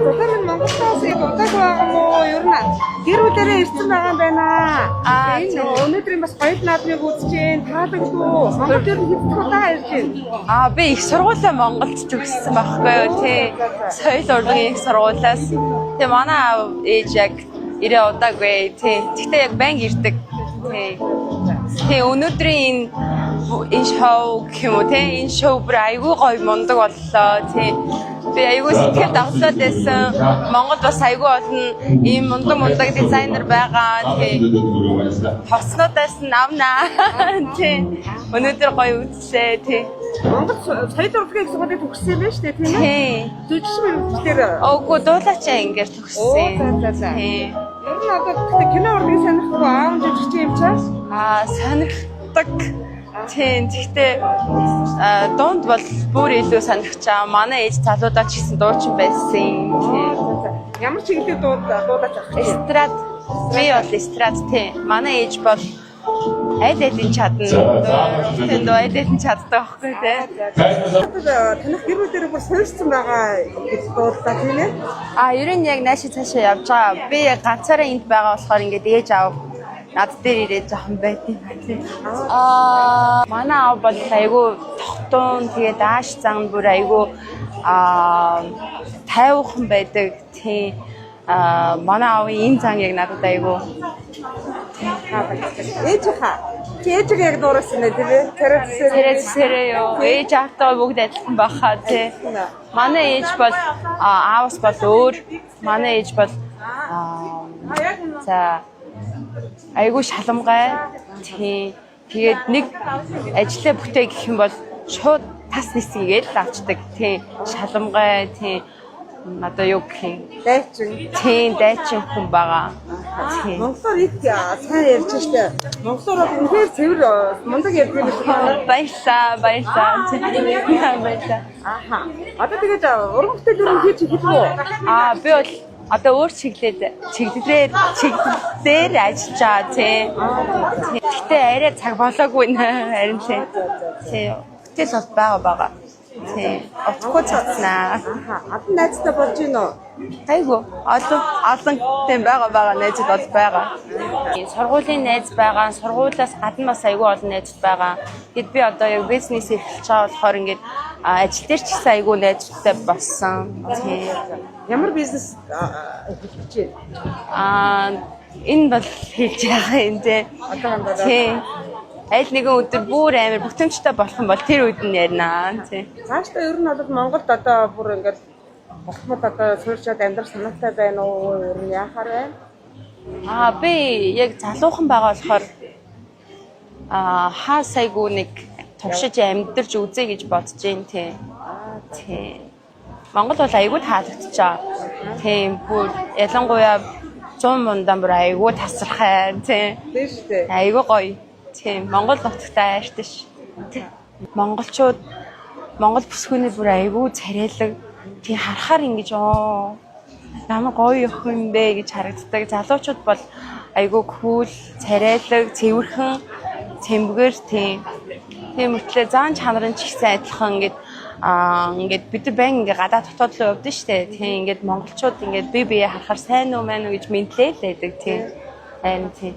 Зулаан Монголоос удааг байгаа мó ер нь гэр бүлээрээ ирсэн байгаа юм байна. Энэ өнөөдрийн бас гоё наадмыг үзэж байна. Таалагдгүй. Монгол ер нь хэдэн удаа ирж байна? Би их сургуулаа Монголд төгссөн байхгүй юу тий. Соёл урлагийн их сургуулаас. Тэгээ манай аав ээж яг 90 удаагүй тий. Гэхдээ яг банк ирдэг тий. Тэгээ өнөөдрийн энэ шоу гэх юм уу тий. Энэ шоу бүр айгүй гоё мундаг боллоо тий. Би айгүй сэтгэл давтаад байсан. Монголд бас айгүй олон ийм мундаг дизайнер байгаа тий. Хоснуудаас навнаа тий. Өнөөдөр гоё үзлээ тий. Монгол соёл урлагийн их сургуулийг төгссөн байх шүү дээ тийм ээ? Тий. Жүжигчин мэргэжлэр. Ooгүй дуулаачаа ингээд төгссөн. Тий. Ер нь одоо кино урлагийг сонирхгүй аав жүжигчин юм чаас? Сонирхдаг. Тийм. Гэхдээ дунд бол бүр илүү сонирхчаа. Манай ээж залуудаа ч гэсэн дуучин байсан. Ямар чиглэлээр дуулаач авах вэ? Эстрад. Би бол эстрад тийм. Манай ээж бол аль алин чадна. Тийм дөө аль алин чаддаг байхгүй тийм. Танах гэр бүл дээр бүр суурьсан байгаа гэж дуулаа тийм ээ? Ер нь яг нааши цаашаа явж байгаа. Би ганцаараа энд байгаа болохоор ингээд ээж аав над дээр ирээд жоохон байдیں۔ Манай аав бол айгүй тогтун тэгээ дааш зан бүр айгүй тайвхан байдаг. Тийм. Манай аавын энэ зан яг надад айгүй. Ээж хаа. Ээж яг дуурсан нэ тийм ээ? Тэрэтсэрээ ёо. Ээж аавтай бүгд адилхан баха тийм. Манай ээж бол аавс бол өөр. Манай ээж бол за айгүй шаламгай. Тийм. Тэгээд нэг ажлаа бүтээ гэх юм бол шууд тас нисгээд л авчдаг. Тийм. Шаламгай тийм. Одоо юу гэх юм? Дайчин. Тийм, дайчин хүн байгаа. Тийм. Монголоор их сайн ярьж штэ. Монголоор үнэхээр цэвэр мундаг ярьдаг юм байна. Баярлаа. Одоо тэгээд уран бүтээл юу хийж хэлэх үү? Би бол одоо өөр чиглэлээр ажиллаж байгаа тийм. Гэхдээ арай цаг болоогүй нэ харин тийм. Бүтээл бол байгаа. Тийм. Отгоо цацнаа. Адан найзтай болж гин үү? Айгу. Олон тийм байгаа найзууд бол байгаа. Сургуулийн найз байгаа. Сургуулиас гадна бас айгу олон найзууд байгаа. Тэгэд би одоо яг бизнес эрхэлж байгаа болохоор ингээд ажил дээр ч гэсэн айгу найзуудтай болсон. Тийм. Ямар бизнес эрхэлж байна? Энэ бол хийж байгаа юм тий. Тийм. Аль нэгэн өдөр бүр амар бүтэмжтэй болох юм бол тэр үед нь ярина тий. Цаашдаа ер нь бол Монголд одоо бүр ингээд бохмод одоо суурьшаад амьдрах санаатай байна уу? Ер нь яахаар байна? Би яг залуухан байгаа болохоор хаа сайгүй нэг туршиж амьдарч үзье гэж бодож байна тий. Тий. Монгол бол айгүй таалагдчихаа. Тийм бүр ялангуяа 100 мундан бүр айгүй тасархай тий. Тийм шүү дээ. Айгүй гоё. Тийм Монгол нутагтай ааштай ш. Монголчууд Монгол бүсгүүний бүр айгүй царайлаг. Тийм харахаар ингэж ямар гоё охин бэ гэж харагддаг. Залуучууд бол айгүй кул, царайлаг, цэвэрхэн, цэмбгэр тийм. Тийм мөртлөө заан чанарын ч ихсэн адилхан ингээд бид нар байн ингээд гадаа дотоод руу явдсан шүү дээ. Тийм ингээд монголчууд ингээд бие харахаар сайн уу мэн үү гэж мэдлээ л байдаг тийм. Харин тийм.